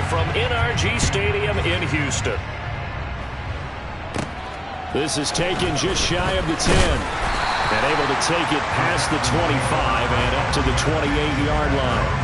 from NRG Stadium in Houston. This is taken just shy of the 10. And able to take it past the 25 and up to the 28-yard line.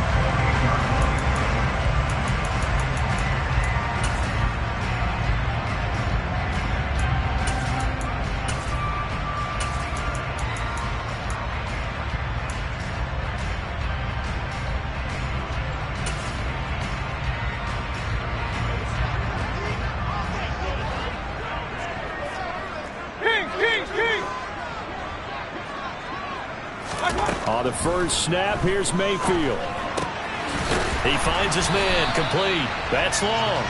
On the first snap, here's Mayfield. He finds his man, complete. That's long.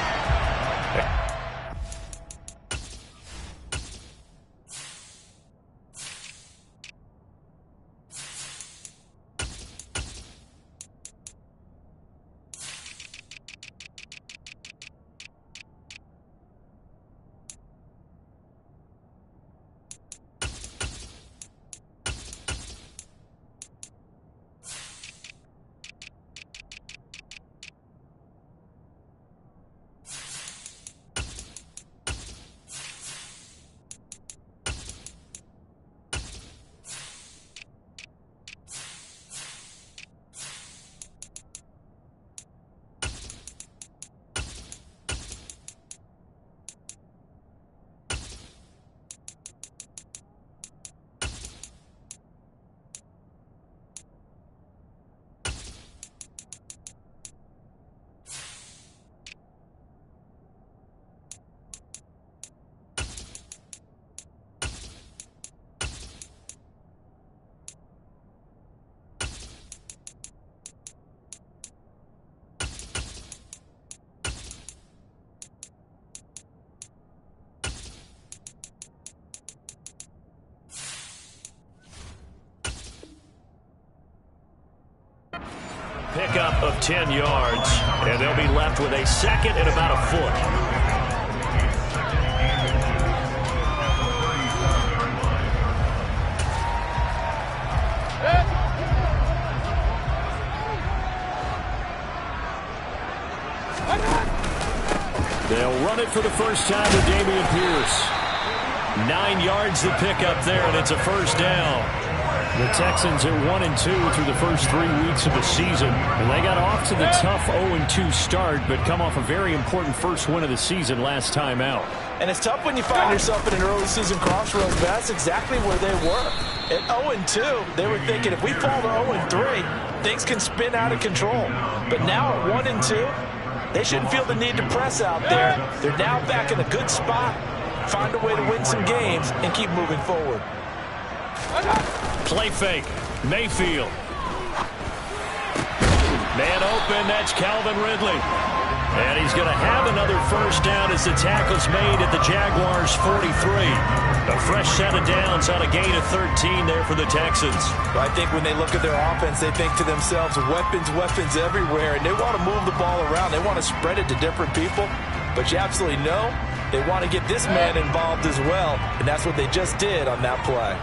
Pickup of 10 yards, and they'll be left with a second and about a foot. They'll run it for the first time with Dameon Pierce. 9 yards to pick up there, and it's a first down. The Texans at 1-2 through the first 3 weeks of the season. And they got off to the tough 0-2 start, but come off a very important first win of the season last time out. And it's tough when you find yourself in an early season crossroads, but that's exactly where they were. At 0-2, they were thinking if we fall to 0-3, things can spin out of control. But now at 1-2, they shouldn't feel the need to press out there. They're now back in a good spot, find a way to win some games, and keep moving forward. Play fake. Mayfield. Man open. That's Calvin Ridley. And he's going to have another first down as the tackle's made at the Jaguars' 43. A fresh set of downs on a gain of 13 there for the Texans. I think when they look at their offense, they think to themselves, weapons, weapons everywhere. And they want to move the ball around. They want to spread it to different people. But you absolutely know they want to get this man involved as well. And that's what they just did on that play.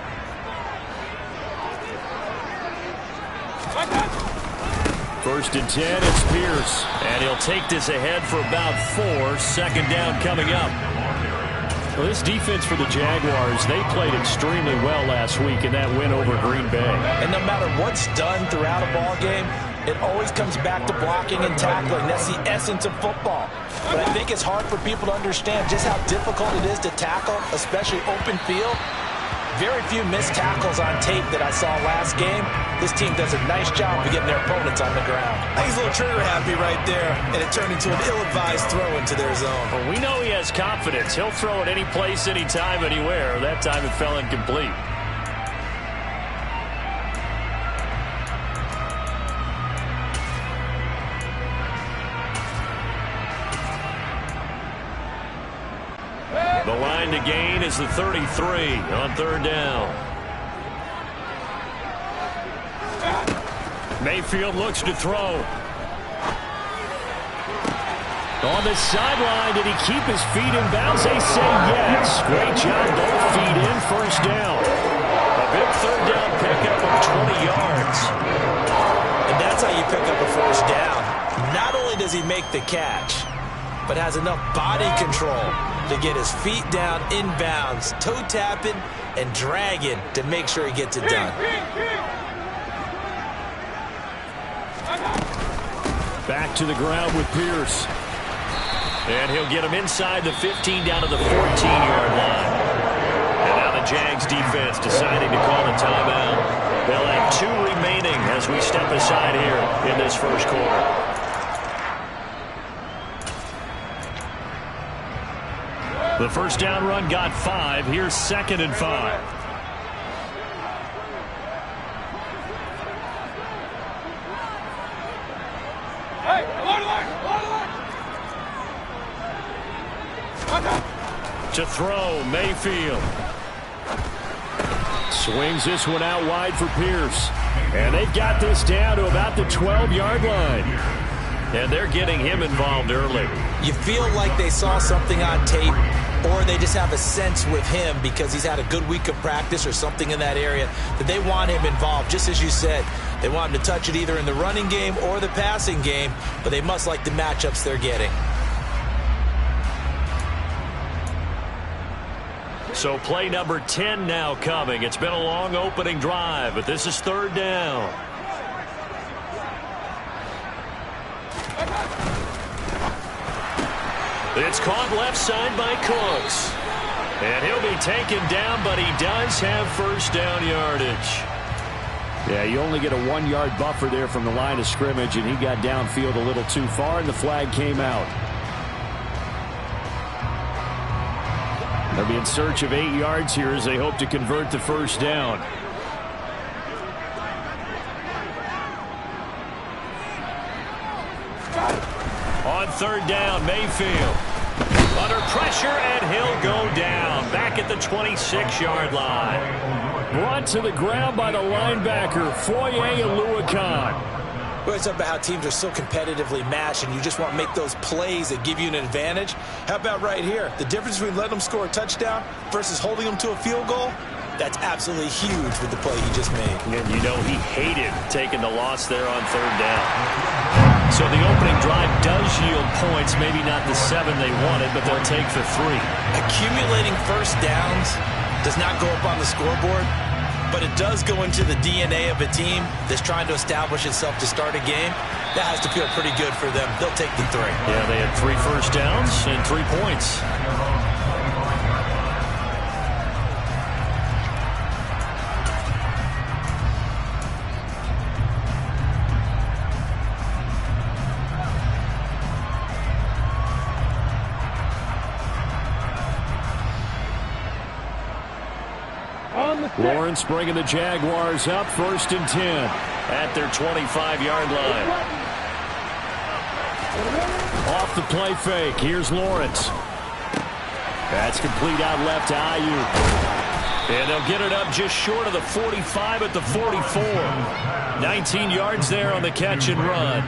First and 10, it's Pierce. And he'll take this ahead for about 4. Second down coming up. Well, this defense for the Jaguars, they played extremely well last week in that win over Green Bay. And no matter what's done throughout a ball game, it always comes back to blocking and tackling. That's the essence of football. But I think it's hard for people to understand just how difficult it is to tackle, especially open field. Very few missed tackles on tape that I saw last game. This team does a nice job of getting their opponents on the ground. I think he's a little trigger happy right there, and it turned into an ill-advised throw into their zone. Well, we know he has confidence. He'll throw it any place, anytime, anywhere. That time it fell incomplete. The line to gain is the 33 on third down. Mayfield looks to throw. On the sideline, did he keep his feet in bounds? They say yes. Great job, both feet in, first down. A big third down pickup of 20 yards. And that's how you pick up a first down. Not only only does he make the catch, but has enough body control to get his feet down inbounds, toe tapping and dragging to make sure he gets it done. Back to the ground with Pierce. And he'll get him inside the 15 down to the 14-yard line. And now the Jags defense deciding to call a timeout. They'll have 2 remaining as we step aside here in this first quarter. The first down run got 5. Here's 2nd and 5. To throw, Mayfield. Swings this one out wide for Pierce. And they've got this down to about the 12-yard line. And they're getting him involved early. You feel like they saw something on tape, or they just have a sense with him because he's had a good week of practice or something in that area that they want him involved. Just as you said, they want him to touch it either in the running game or the passing game, but they must like the matchups they're getting. So play number 10 now coming. It's been a long opening drive, but this is 3rd down. It's caught left side by Cooks. And he'll be taken down, but he does have first down yardage. Yeah, you only get a 1-yard buffer there from the line of scrimmage, and he got downfield a little too far, and the flag came out. They'll be in search of 8 yards here as they hope to convert the first down. On 3rd down, Mayfield. Under pressure, and he'll go down. Back at the 26-yard line. Brought to the ground by the linebacker, Foye Aluakon. Well, it's about how teams are so competitively matched, and you just want to make those plays that give you an advantage. How about right here? The difference between letting them score a touchdown versus holding them to a field goal, that's absolutely huge with the play he just made. And you know he hated taking the loss there on 3rd down. So the opening drive does yield points, maybe not the 7 they wanted, but they'll take the 3. Accumulating first downs does not go up on the scoreboard, but it does go into the DNA of a team that's trying to establish itself to start a game. That has to feel pretty good for them. They'll take the 3. Yeah, they had 3 first downs and 3 points. Lawrence bringing the Jaguars up 1st and 10 at their 25-yard line. Off the play fake. Here's Lawrence. That's complete out left to Ayuk. And they'll get it up just short of the 45 at the 44. 19 yards there on the catch and run.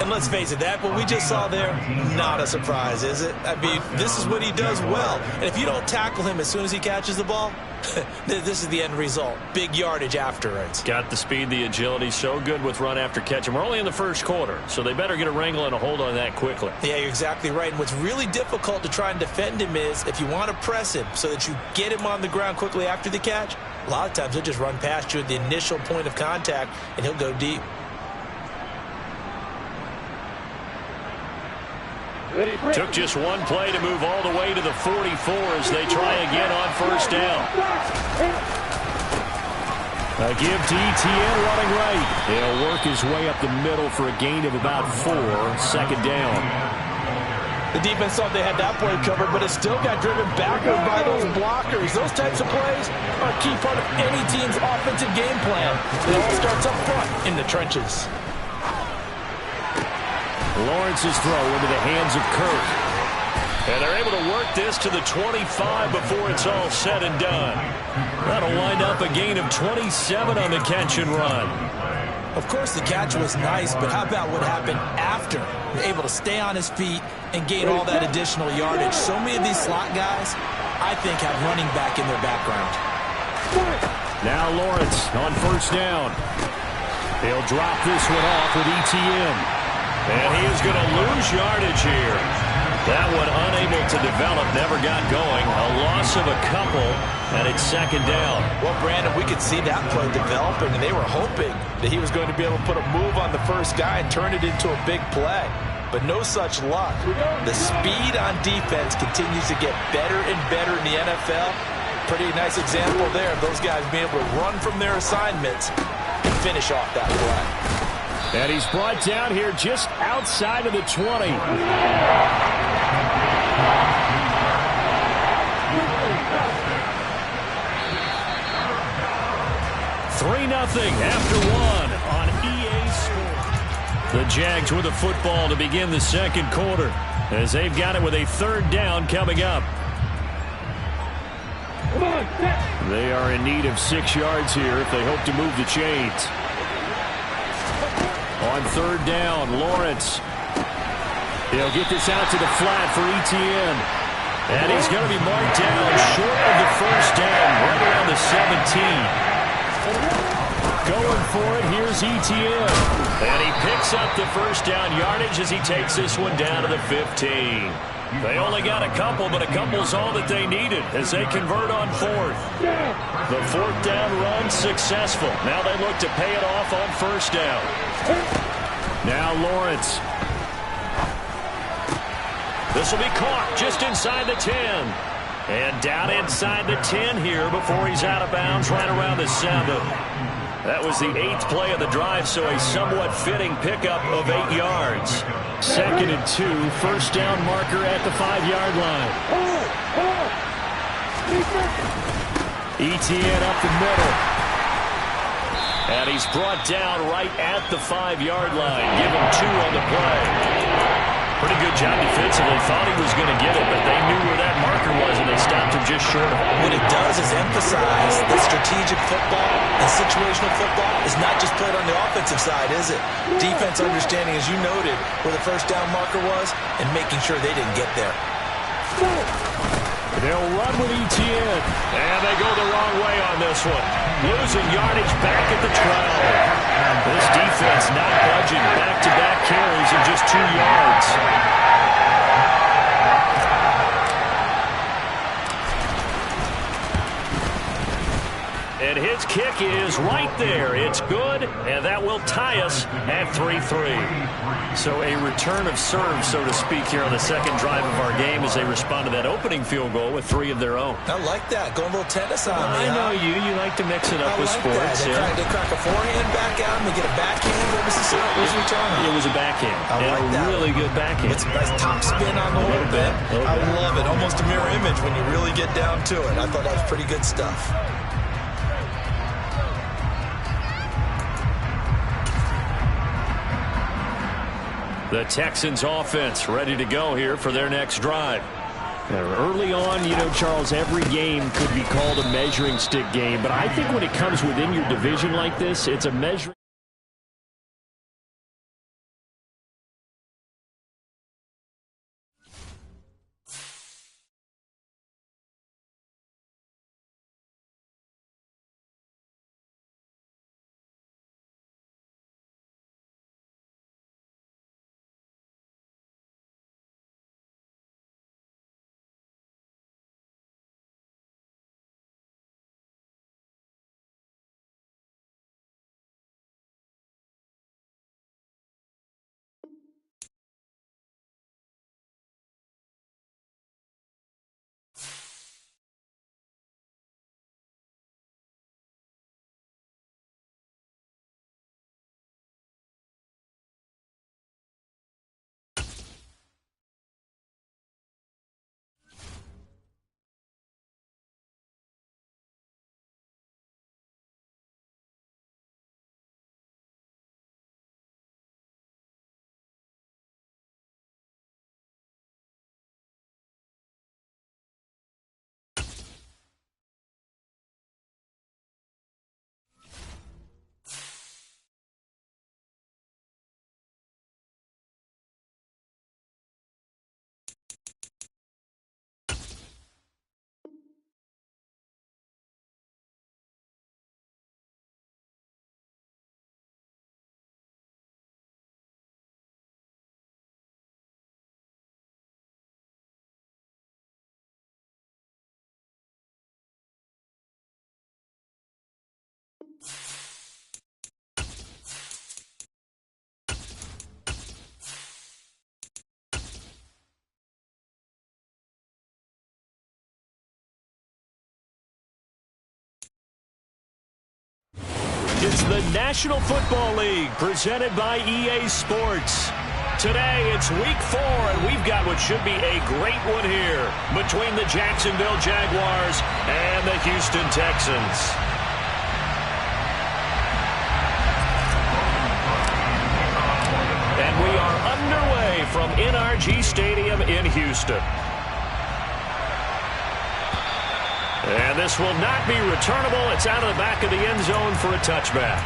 And let's face it, that what we just saw there, not a surprise, is it? I mean, this is what he does well. And if you don't tackle him as soon as he catches the ball, this is the end result. Big yardage after it. Got the speed, the agility, so good with run after catch. And we're only in the first quarter, so they better get a wrangle and a hold on that quickly. Yeah, you're exactly right. And what's really difficult to try and defend him is if you want to press him so that you get him on the ground quickly after the catch, a lot of times he'll just run past you at the initial point of contact, and he'll go deep. Took just one play to move all the way to the 44 as they try again on first down. A give to Etienne running right. He'll work his way up the middle for a gain of about 4. 2nd down. The defense thought they had that play covered, but it still got driven backward by those blockers. Those types of plays are a key part of any team's offensive game plan. It all starts up front in the trenches. Lawrence's throw into the hands of Kirk. And they're able to work this to the 25 before it's all said and done. That'll wind up a gain of 27 on the catch and run. Of course, the catch was nice, but how about what happened after? You're able to stay on his feet and gain all that additional yardage. So many of these slot guys, I think, have running back in their background. Now Lawrence on first down. They'll drop this one off with Etienne. And he is going to lose yardage here. That one unable to develop, never got going. A loss of a couple, and it's second down. Well, Brandon, we could see that play developing, and they were hoping that he was going to be able to put a move on the first guy and turn it into a big play. But no such luck. The speed on defense continues to get better and better in the NFL. Pretty nice example there of those guys being able to run from their assignments and finish off that play. And he's brought down here just outside of the 20. 3-0 after one on EA Sports. The Jags with the football to begin the second quarter as they've got it with a third down coming up. They are in need of 6 yards here if they hope to move the chains. On third down, Lawrence. He'll get this out to the flat for Etienne. And he's going to be marked down short of the first down, right around the 17. Going for it, here's Etienne. And he picks up the first down yardage as he takes this one down to the 15. They only got a couple, but a couple's all that they needed as they convert on fourth. The fourth down run successful. Now they look to pay it off on first down. Now Lawrence. This will be caught just inside the 10. And down inside the 10 here before he's out of bounds right around the 7. That was the 8th play of the drive, so a somewhat fitting pickup of 8 yards. Second and 2, first down marker at the 5-yard line. Etienne up the middle. And he's brought down right at the 5-yard line. Give him 2 on the play. Pretty good job defensively. Thought he was going to get it, but they knew where that marker was, and they stopped him just short of it. What it does is emphasize that strategic football and situational football is not just played on the offensive side, is it? Defense understanding, as you noted, where the first down marker was and making sure they didn't get there. They'll run with Etienne. And they go the wrong way on this one. Losing yardage back at the 12. This defense not budging. Back-to-back carries in just 2 yards. And his kick is right there. It's good, and that will tie us at 3-3. So a return of serve, so to speak, here on the second drive of our game as they respond to that opening field goal with 3 of their own. I like that. Going a little tennis on me. I know you. You like to mix it up with sports. They crack a forehand back out and they get a backhand. What was the return? It was a backhand. I like that. Really good backhand. It's a nice top spin on the whole bit. I love it. Almost a mirror image when you really get down to it. I thought that was pretty good stuff. The Texans offense ready to go here for their next drive. Early on, you know, Charles, every game could be called a measuring stick game. But I think when it comes within your division like this, it's a measuring It's the National Football League presented by EA Sports. Today, it's week 4, and we've got what should be a great one here between the Jacksonville Jaguars and the Houston Texans. And we are underway from NRG Stadium in Houston. And this will not be returnable. It's out of the back of the end zone for a touchback.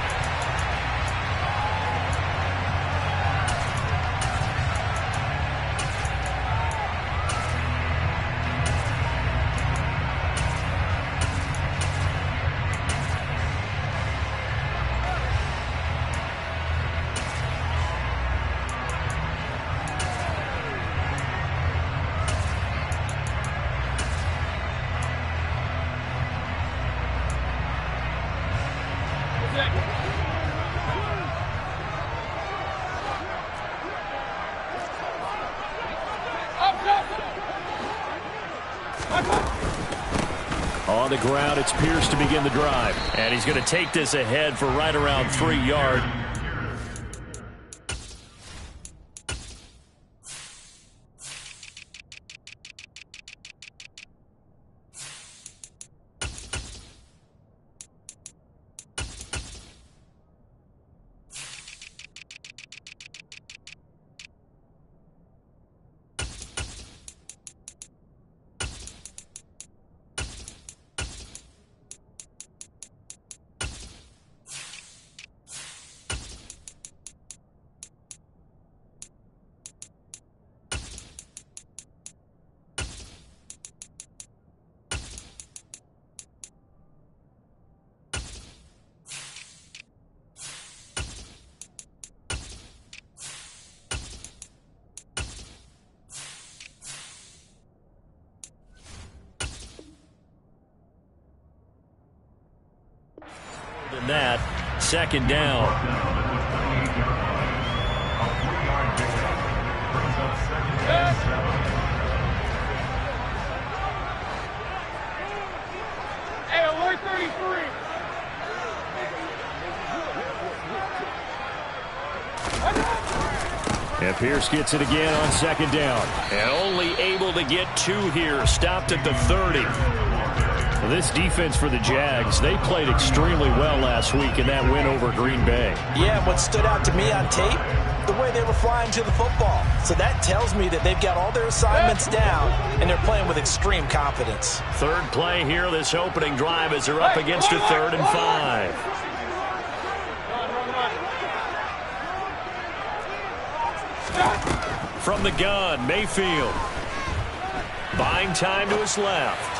On the ground, it's Pierce to begin the drive. And he's going to take this ahead for right around 3 yards. Than that, second down. Hey, alert 33. And Pierce gets it again on second down. And only able to get 2 here. Stopped at the 30. This defense for the Jags, they played extremely well last week in that win over Green Bay. Yeah, what stood out to me on tape, the way they were flying to the football. So that tells me that they've got all their assignments down, and they're playing with extreme confidence. Third play here, this opening drive, as they're up against a 3rd and 5. From the gun, Mayfield. Buying time to his left.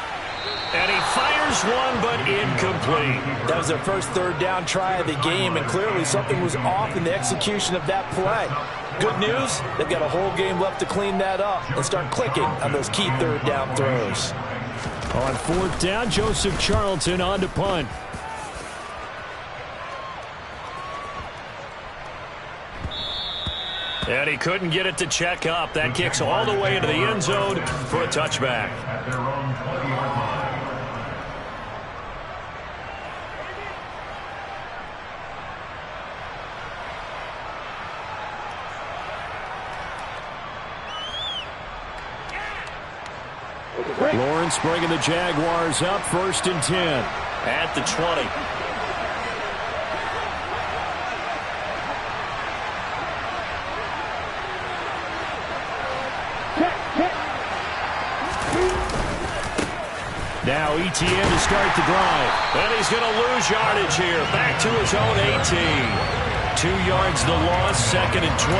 And he fires one, but incomplete. That was their first 3rd down try of the game, and clearly something was off in the execution of that play. Good news, they've got a whole game left to clean that up and start clicking on those key 3rd down throws. On 4th down, Joseph Charlton on to punt. And he couldn't get it to check up. That kicks all the way into the end zone for a touchback. Lawrence bringing the Jaguars up, 1st and 10 at the 20. Now ETN to start the drive. And he's going to lose yardage here. Back to his own 18. 2 yards the loss, 2nd and 12.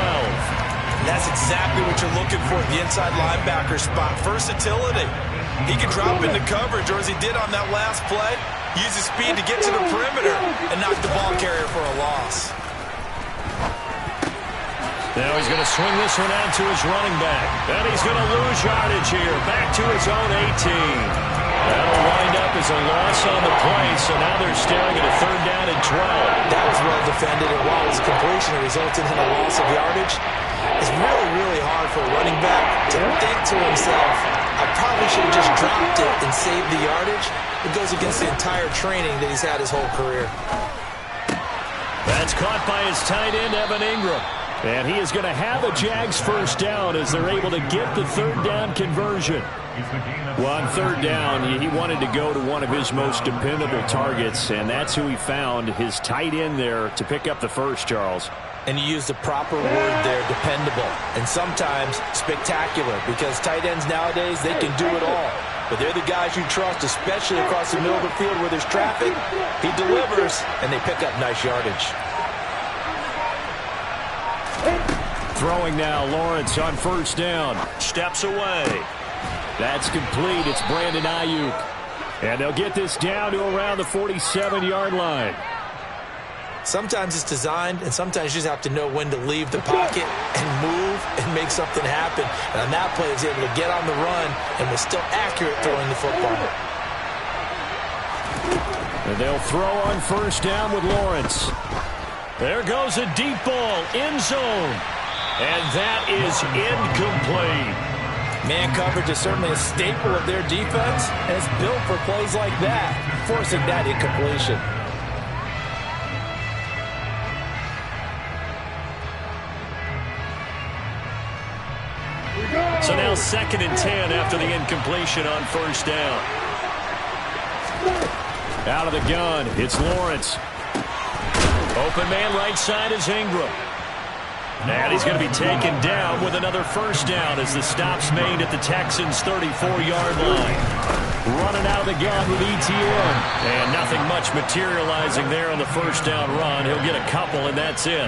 That's exactly what you're looking for, the inside linebacker spot. Versatility. He can drop into coverage, or as he did on that last play, use his speed to get to the perimeter and knock the ball carrier for a loss. Now he's going to swing this one out to his running back. And he's going to lose yardage here. Back to his own 18. That'll wind up as a loss on the play, so now they're staring at a 3rd down and 12. That was well defended, and while it was completion, it resulted in a loss of yardage. It's really, really hard for a running back to think to himself, I probably should have just dropped it and saved the yardage. It goes against the entire training that he's had his whole career. That's caught by his tight end, Evan Ingram. And he is going to have a Jags first down as they're able to get the third down conversion. Well, on third down, he wanted to go to one of his most dependable targets, and that's who he found, his tight end there, to pick up the first, Charles. And you use the proper word there, dependable, and sometimes spectacular, because tight ends nowadays, they can do it all. But they're the guys you trust, especially across the middle of the field where there's traffic. He delivers, and they pick up nice yardage. Throwing now, Lawrence on first down. Steps away. That's complete. It's Brandon Ayuk. And they'll get this down to around the 47-yard line. Sometimes it's designed, and sometimes you just have to know when to leave the pocket and move and make something happen. And on that play, he was able to get on the run and was still accurate throwing the football. And they'll throw on first down with Lawrence. There goes a deep ball, end zone. And that is incomplete. Man coverage is certainly a staple of their defense, and it's built for plays like that, forcing that incompletion. So now 2nd and 10 after the incompletion on first down. Out of the gun, it's Lawrence. Open man right side is Ingram. And he's going to be taken down with another first down as the stop's made at the Texans' 34-yard line. Running out of the gun with ETN. And nothing much materializing there on the first down run. He'll get a couple, and that's it.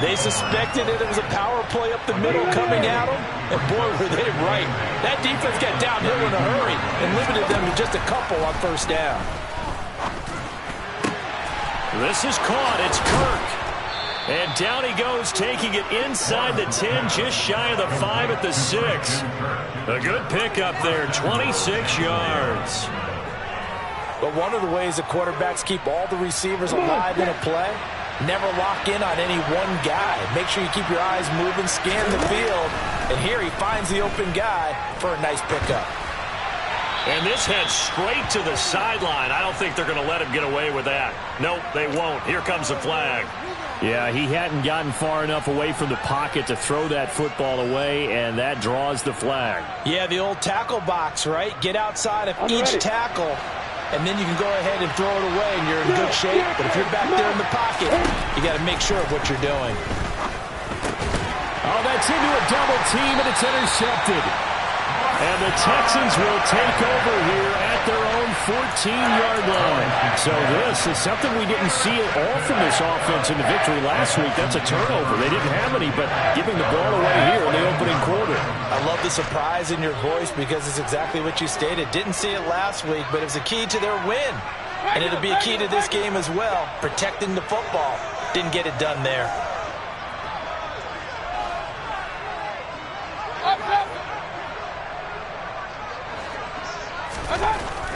They suspected it was a power play up the middle coming at them, and boy, were they right. That defense got downhill in a hurry and limited them to just a couple on first down. This is caught. It's Kirk. And down he goes, taking it inside the 10, just shy of the 5 at the 6. A good pickup there, 26 yards. But one of the ways that quarterbacks keep all the receivers alive in a play, never lock in on any one guy. Make sure you keep your eyes moving, scan the field. And here he finds the open guy for a nice pickup. And this heads straight to the sideline. I don't think they're going to let him get away with that. Nope, they won't. Here comes the flag. Yeah, he hadn't gotten far enough away from the pocket to throw that football away, and that draws the flag. Yeah, the old tackle box, right? Get outside of each tackle, and then you can go ahead and throw it away, and you're in good shape. But if you're back there in the pocket, you got to make sure of what you're doing. Oh, that's into a double team, and it's intercepted. And the Texans will take over here at their own 14-yard line. So this is something we didn't see at all from this offense in the victory last week. That's a turnover. They didn't have any, but giving the ball away here in the opening quarter. I love the surprise in your voice because it's exactly what you stated. Didn't see it last week, but it was a key to their win. And it'll be a key to this game as well, protecting the football. Didn't get it done there.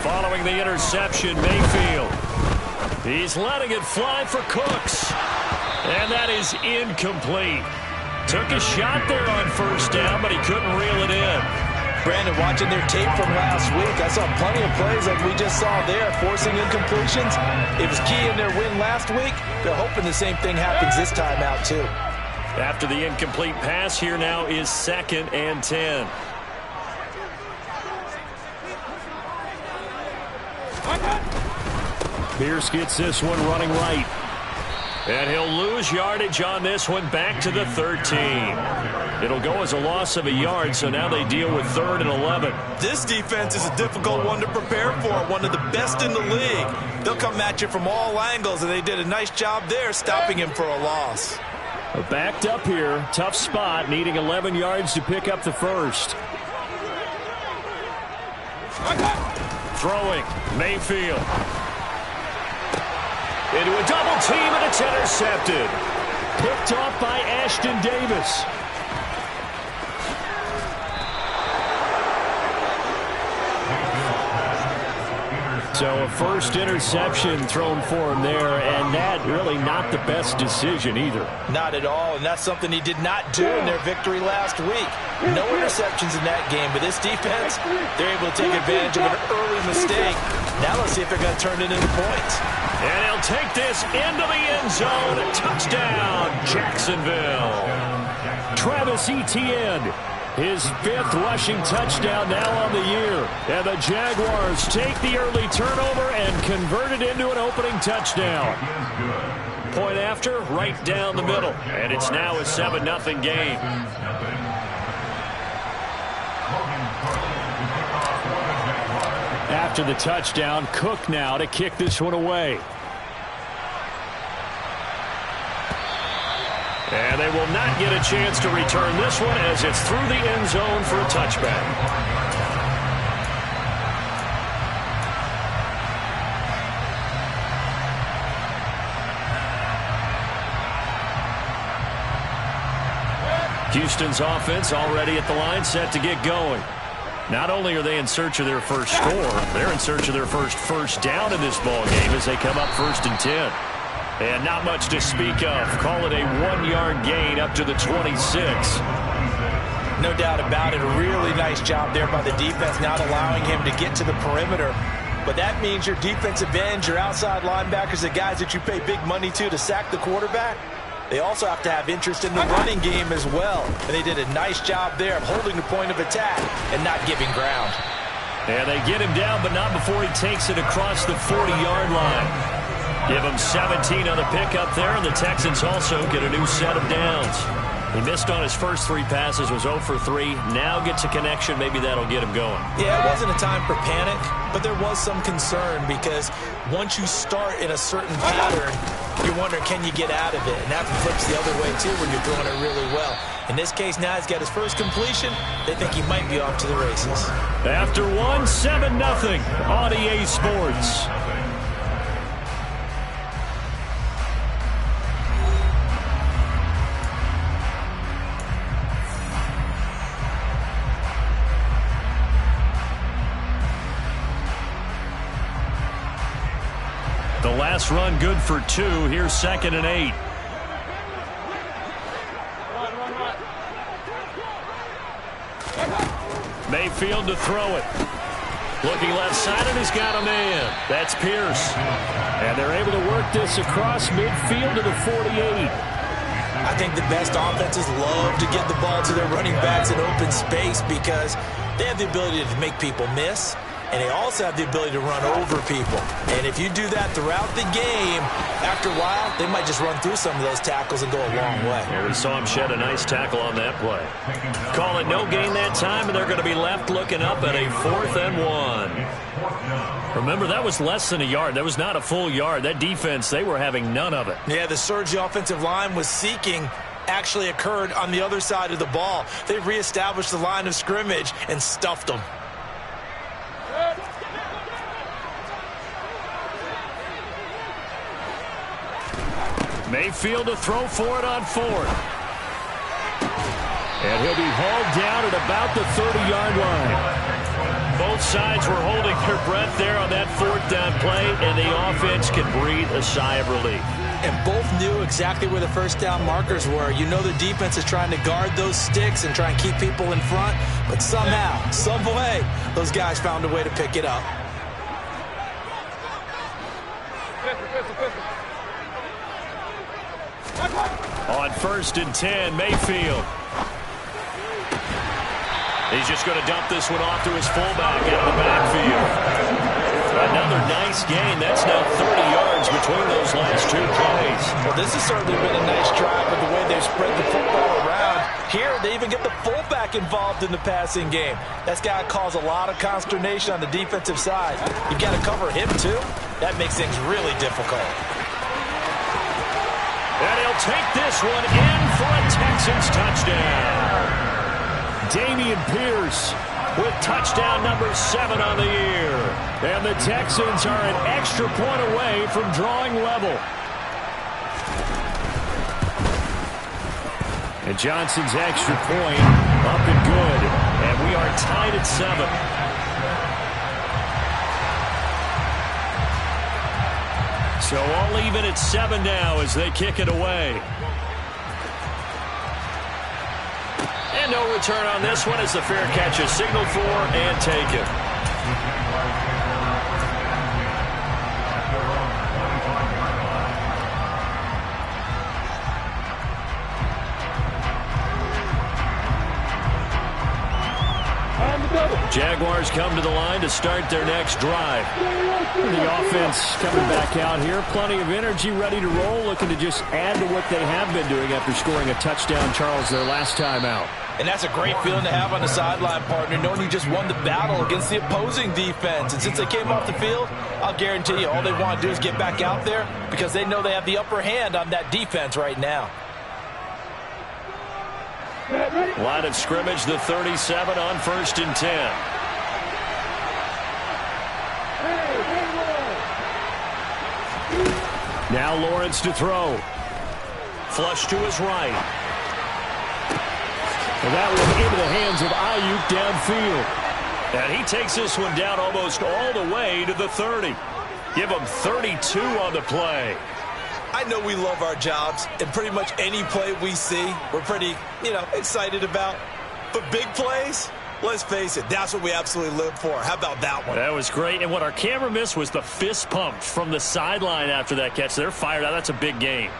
Following the interception, Mayfield. He's letting it fly for Cooks. And that is incomplete. Took a shot there on first down, but he couldn't reel it in. Brandon, watching their tape from last week, I saw plenty of plays like we just saw there, forcing incompletions. It was key in their win last week. They're hoping the same thing happens this time out, too. After the incomplete pass, here now is 2nd and 10. Pierce gets this one running right. And he'll lose yardage on this one back to the 13. It'll go as a loss of a yard, so now they deal with 3rd and 11. This defense is a difficult one to prepare for, one of the best in the league. They'll come at you from all angles, and they did a nice job there stopping him for a loss. Backed up here, tough spot, needing 11 yards to pick up the first. Throwing, Mayfield. Into a double team, and it's intercepted. Picked off by Ashton Davis. So a first interception thrown for him there, and that really not the best decision either. Not at all, and that's something he did not do in their victory last week. No interceptions in that game, but this defense, they're able to take advantage of an early mistake. Now let's see if they're going to turn it into points. And he'll take this into the end zone. Touchdown, Jacksonville. Travis Etienne, his 5th rushing touchdown now on the year. And the Jaguars take the early turnover and convert it into an opening touchdown. Point after, right down the middle. And it's now a 7-0 game. After the touchdown, Cook now to kick this one away. And they will not get a chance to return this one as it's through the end zone for a touchback. Houston's offense already at the line, set to get going. Not only are they in search of their first score, they're in search of their first down in this ball game as they come up 1st and 10. And not much to speak of. Call it a 1-yard gain up to the 26. No doubt about it. A really nice job there by the defense, not allowing him to get to the perimeter. But that means your defensive ends, your outside linebackers, the guys that you pay big money to sack the quarterback, they also have to have interest in the running game as well. And they did a nice job there of holding the point of attack and not giving ground. And they get him down, but not before he takes it across the 40-yard line. Give him 17 on the pickup there, and the Texans also get a new set of downs. He missed on his first 3 passes, was 0 for 3. Now gets a connection. Maybe that'll get him going. Yeah, it wasn't a time for panic, but there was some concern because once you start in a certain pattern, you're wondering, can you get out of it? And that flips the other way, too, when you're throwing it really well. In this case, now he's got his first completion. They think he might be off to the races. After 7-0 on EA Sports. The last run good for 2. Here's 2nd and 8. Mayfield to throw it. Looking left side, and he's got a man. That's Pierce. And they're able to work this across midfield to the 48. I think the best offenses love to get the ball to their running backs in open space because they have the ability to make people miss. And they also have the ability to run over people. And if you do that throughout the game, after a while, they might just run through some of those tackles and go a long way. Well, we saw him shed a nice tackle on that play. Call it no gain that time, and they're going to be left looking up at a 4th and 1. Remember, that was less than a yard. That was not a full yard. That defense, they were having none of it. Yeah, the surge the offensive line was seeking actually occurred on the other side of the ball. They reestablished the line of scrimmage and stuffed them. Mayfield to throw for it on 4th. And he'll be hauled down at about the 30-yard line. Both sides were holding their breath there on that 4th down play, and the offense can breathe a sigh of relief. And both knew exactly where the first down markers were. You know the defense is trying to guard those sticks and try and keep people in front, but somehow, some way, those guys found a way to pick it up. On 1st and 10, Mayfield. He's just going to dump this one off to his fullback out of the backfield. Another nice gain. That's now 30 yards between those last 2 plays. Well, this has certainly been a nice drive with the way they've spread the football around. Here, they even get the fullback involved in the passing game. That's got to cause a lot of consternation on the defensive side. You've got to cover him, too. That makes things really difficult. And he'll take this one in for a Texans touchdown. Dameon Pierce with touchdown number 7 on the year. And the Texans are an extra point away from drawing level. And Johnson's extra point up and good. And we are tied at 7. So all even at 7 now as they kick it away. And no return on this one as the fair catch is signaled for and taken. Jaguars come to the line to start their next drive. The offense coming back out here. Plenty of energy, ready to roll, looking to just add to what they have been doing after scoring a touchdown, Charles, their last time out. And that's a great feeling to have on the sideline, partner, knowing you just won the battle against the opposing defense. And since they came off the field, I'll guarantee you all they want to do is get back out there because they know they have the upper hand on that defense right now. Line of scrimmage, the 37 on 1st and 10. Now Lawrence to throw. Flush to his right. And that one into the hands of Ayuk downfield. And he takes this one down almost all the way to the 30. Give him 32 on the play. I know we love our jobs, and pretty much any play we see, we're pretty, excited about. But big plays, let's face it, that's what we absolutely live for. How about that one? That was great. And what our camera missed was the fist pump from the sideline after that catch. They're fired out. That's a big game.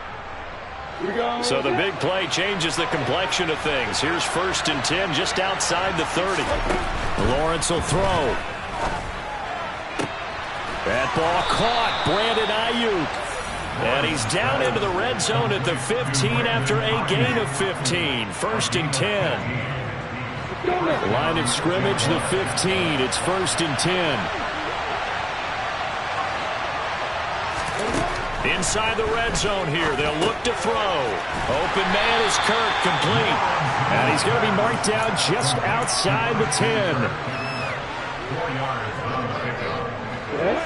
So the big play changes the complexion of things. Here's 1st and 10 just outside the 30. Lawrence will throw. That ball caught. Brandon Ayuk. And he's down into the red zone at the 15 after a gain of 15. 1st and 10. Line of scrimmage, the 15. It's 1st and 10. Inside the red zone here. They'll look to throw. Open man is Kirk, complete. And he's going to be marked down just outside the 10.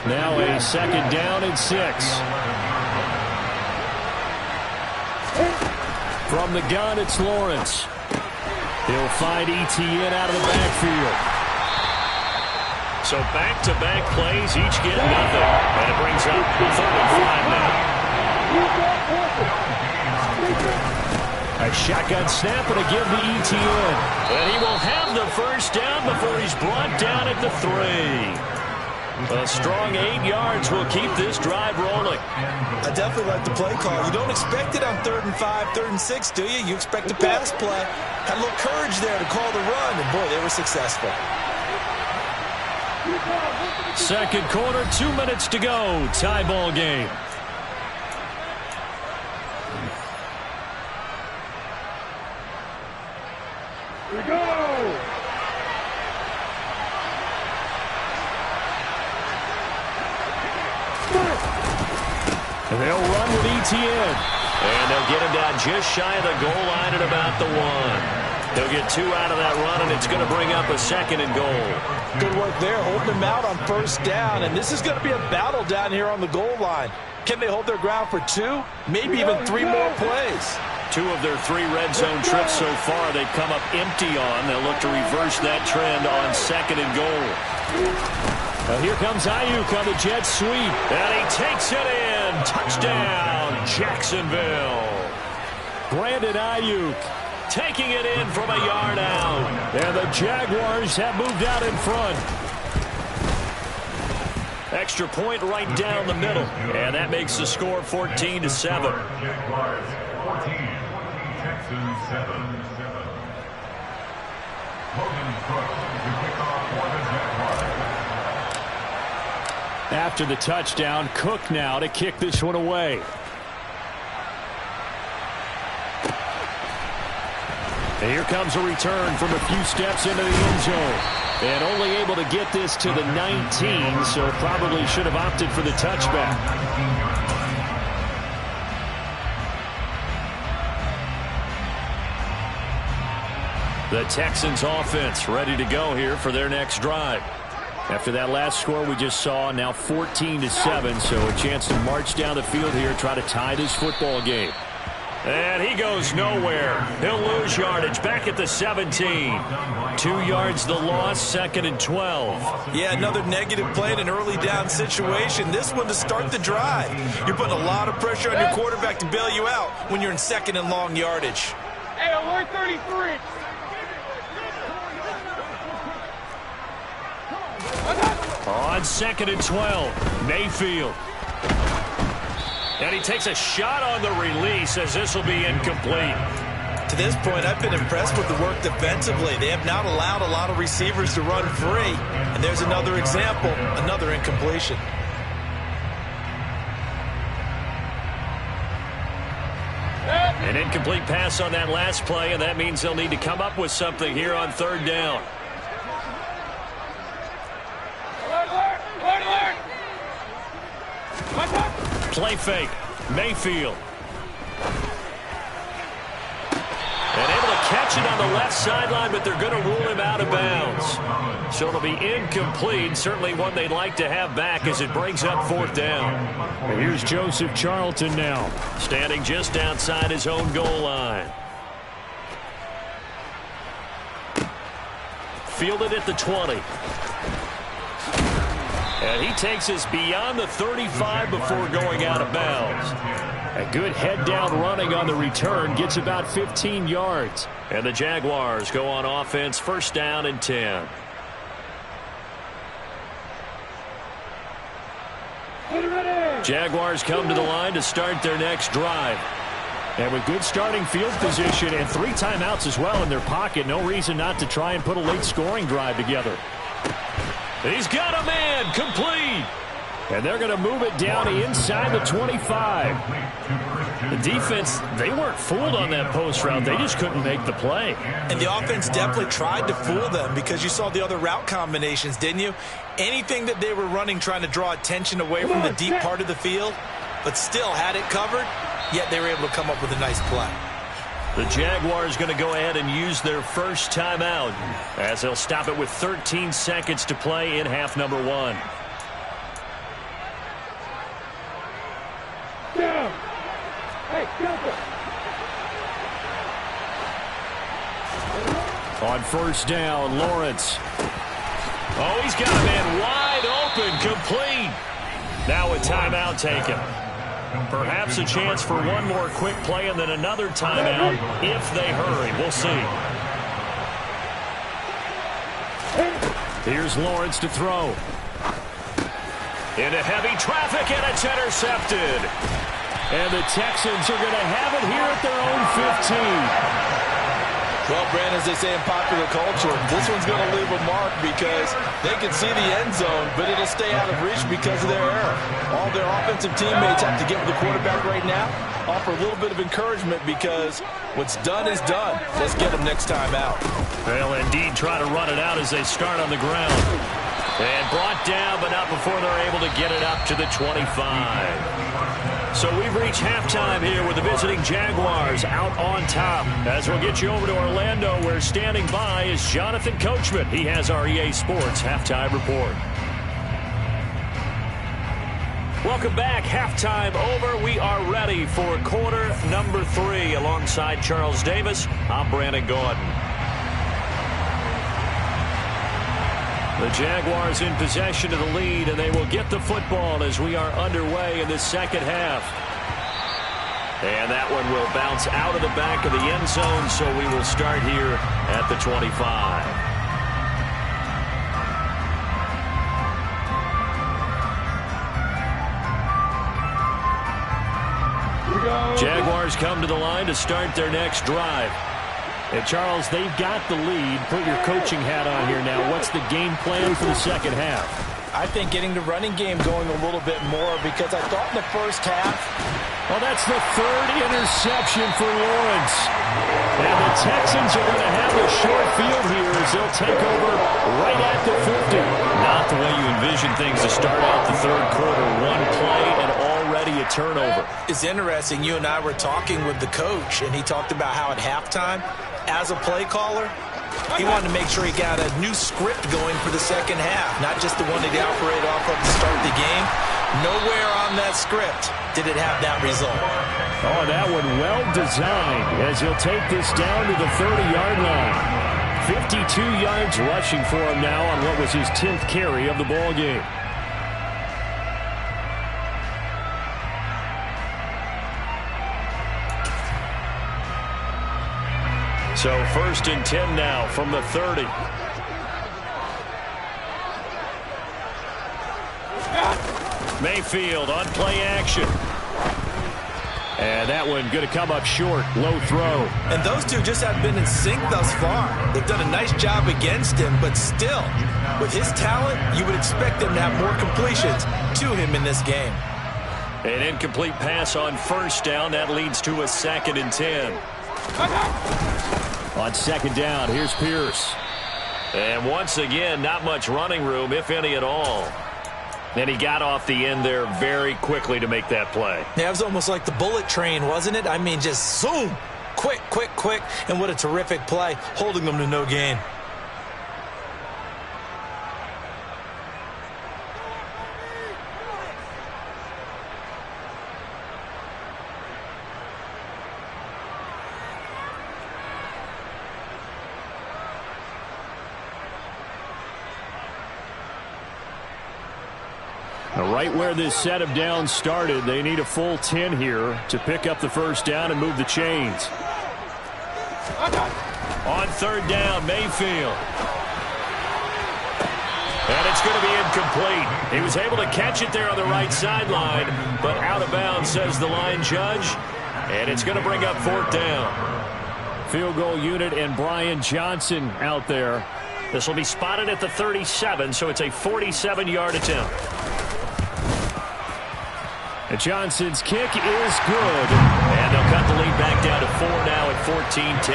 Now a 2nd down and 6. From the gun, it's Lawrence. He'll find ETN out of the backfield. So back-to-back plays, each get nothing. And it brings up 3rd and 5 now. A shotgun snap and a give to ETN. And he will have the 1st down before he's brought down at the 3. A strong 8 yards will keep this drive rolling. I definitely like the play call. You don't expect it on 3rd and 5, 3rd and 6, do you? You expect a pass play. Had a little courage there to call the run, and boy, they were successful. 2nd quarter, 2 minutes to go. Tie ball game. Here we go. They'll run with ETN. And they'll get him down just shy of the goal line at about the 1. They'll get 2 out of that run, and it's going to bring up a 2nd and goal. Good work there, holding him out on 1st down. And this is going to be a battle down here on the goal line. Can they hold their ground for 2? Maybe even 3 more plays. 2 of their 3 red zone trips so far they've come up empty on. They'll look to reverse that trend on 2nd and goal. Now here comes Ayuk on the jet sweep. And he takes it in. Touchdown, Jacksonville. Brandon Ayuk taking it in from a yard out. And the Jaguars have moved out in front. Extra point right down the middle. And that makes the score 14-7. Jaguars 14, Texans 7. Logan Cook to kick off for the Jaguars. After the touchdown, Cook now to kick this one away. And here comes a return from a few steps into the end zone. And only able to get this to the 19, so probably should have opted for the touchback. The Texans offense ready to go here for their next drive. After that last score we just saw, now 14-7, so a chance to march down the field here, try to tie this football game. And he goes nowhere. He'll lose yardage back at the 17. 2 yards the loss, 2nd and 12. Yeah, another negative play in an early down situation. This one to start the drive. You're putting a lot of pressure on your quarterback to bail you out when you're in 2nd and long yardage. Hey, alert 33. On 2nd and 12, Mayfield. And he takes a shot on the release as this will be incomplete. To this point, I've been impressed with the work defensively. They have not allowed a lot of receivers to run free. And there's another example, another incompletion. An incomplete pass on that last play, and that means they'll need to come up with something here on third down. Play fake. Mayfield. And able to catch it on the left sideline, but they're going to rule him out of bounds. So it'll be incomplete. Certainly one they'd like to have back as it brings up fourth down. And here's Joseph Charlton now, standing just outside his own goal line. Fielded at the 20. And he takes us beyond the 35 before going out of bounds. A good head-down running on the return gets about 15 yards. And the Jaguars go on offense, first down and 10. Jaguars come to the line to start their next drive. And with good starting field position and 3 timeouts as well in their pocket, no reason not to try and put a late scoring drive together. He's got a man, complete. And they're going to move it down inside the 25. The defense, they weren't fooled on that post route. They just couldn't make the play. And the offense definitely tried to fool them because you saw the other route combinations, didn't you? Anything that they were running trying to draw attention away from the deep part of the field, but still had it covered, yet they were able to come up with a nice play. The Jaguars going to go ahead and use their first timeout as they'll stop it with 13 seconds to play in half number 1. Down. Hey, on first down, Lawrence. Oh, he's got a man wide open, complete. Now a timeout taken. Perhaps a chance for one more quick play and then another timeout if they hurry. We'll see. Here's Lawrence to throw. Into heavy traffic, and it's intercepted. And the Texans are going to have it here at their own 15. Well, Brandon, as they say in popular culture, this one's going to leave a mark because they can see the end zone, but it'll stay out of reach because of their error. All their offensive teammates have to get with the quarterback right now, offer a little bit of encouragement because what's done is done. Let's get them next time out. They'll indeed try to run it out as they start on the ground. And brought down, but not before they're able to get it up to the 25. So we've reached halftime here with the visiting Jaguars out on top. As we'll get you over to Orlando, where standing by is Jonathan Coachman. He has our EA Sports halftime report. Welcome back. Halftime over. We are ready for quarter number 3. Alongside Charles Davis, I'm Brandon Gordon. The Jaguars in possession of the lead, and they will get the football as we are underway in the second half. And that one will bounce out of the back of the end zone, so we will start here at the 25. Jaguars come to the line to start their next drive. And Charles, they've got the lead. Put your coaching hat on here now. What's the game plan for the second half? I think getting the running game going a little bit more because I thought in the first half. Well, that's the 3rd interception for Lawrence. And the Texans are going to have a short field here as they'll take over right at the 50. Not the way you envision things to start out the third quarter. One play and already a turnover. It's interesting. You and I were talking with the coach, and he talked about how at halftime, as a play caller, he wanted to make sure he got a new script going for the second half, not just the one that he operated off of to start the game. Nowhere on that script did it have that result. Oh, that one well designed as he'll take this down to the 30-yard line. 52 yards rushing for him now on what was his 10th carry of the ball game. So 1st and 10 now from the 30. Mayfield on play action. And that one going to come up short. Low throw. And those two just have been in sync thus far. They've done a nice job against him, but still, with his talent, you would expect them to have more completions to him in this game. An incomplete pass on first down. That leads to a 2nd and 10. On 2nd down, here's Pierce. And once again, not much running room, if any at all. And he got off the end there very quickly to make that play. Yeah, it was almost like the bullet train, wasn't it? I mean, just zoom. Quick, quick, quick. And what a terrific play, holding them to no gain. Right where this set of downs started, they need a full 10 here to pick up the first down and move the chains. On 3rd down, Mayfield. And it's going to be incomplete. He was able to catch it there on the right sideline, but out of bounds, says the line judge. And it's going to bring up 4th down. Field goal unit and Brian Johnson out there. This will be spotted at the 37, so it's a 47-yard attempt. And Johnson's kick is good. And they'll cut the lead back down to 4 now at 14-10.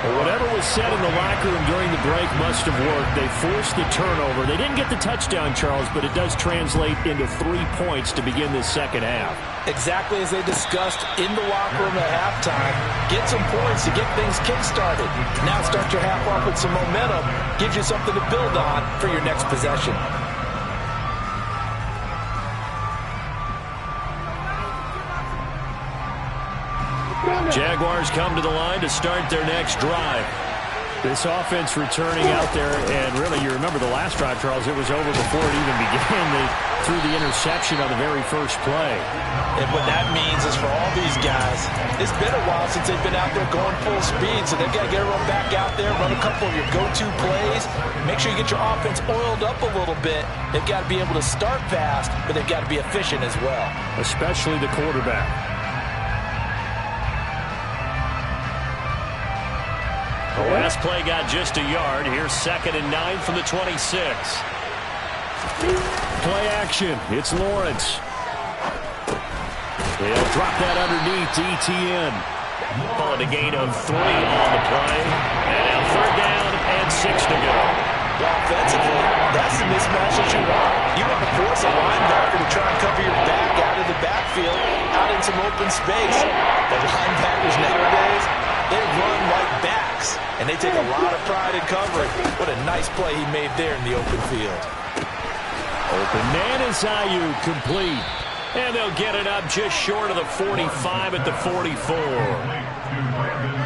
Well, whatever was said in the locker room during the break must have worked. They forced the turnover. They didn't get the touchdown, Charles, but it does translate into 3 points to begin this second half. Exactly as they discussed in the locker room at halftime. Get some points to get things kick-started. Now start your half off with some momentum. Gives you something to build on for your next possession. Jaguars come to the line to start their next drive. This offense returning out there, and really, you remember the last drive, Charles, it was over before it even began. They threw the interception on the very first play. And what that means is for all these guys, it's been a while since they've been out there going full speed, so they've got to get everyone back out there, run a couple of your go-to plays, make sure you get your offense oiled up a little bit. They've got to be able to start fast, but they've got to be efficient as well. Especially the quarterback. The last play got just a yard. Here's 2nd and 9 from the 26. Play action. It's Lawrence. He'll drop that underneath to ETN. Calling a gain of 3 on the play. And now 3rd down and 6 to go. Offensively, that's the mismatch that you want. You want to force a linebacker to try and cover your back out of the backfield, out in some open space. The linebackers nowadays, they run like backs, and they take a lot of pride in covering. What a nice play he made there in the open field. Open man is Ayuk, complete. And they'll get it up just short of the 45 at the 44.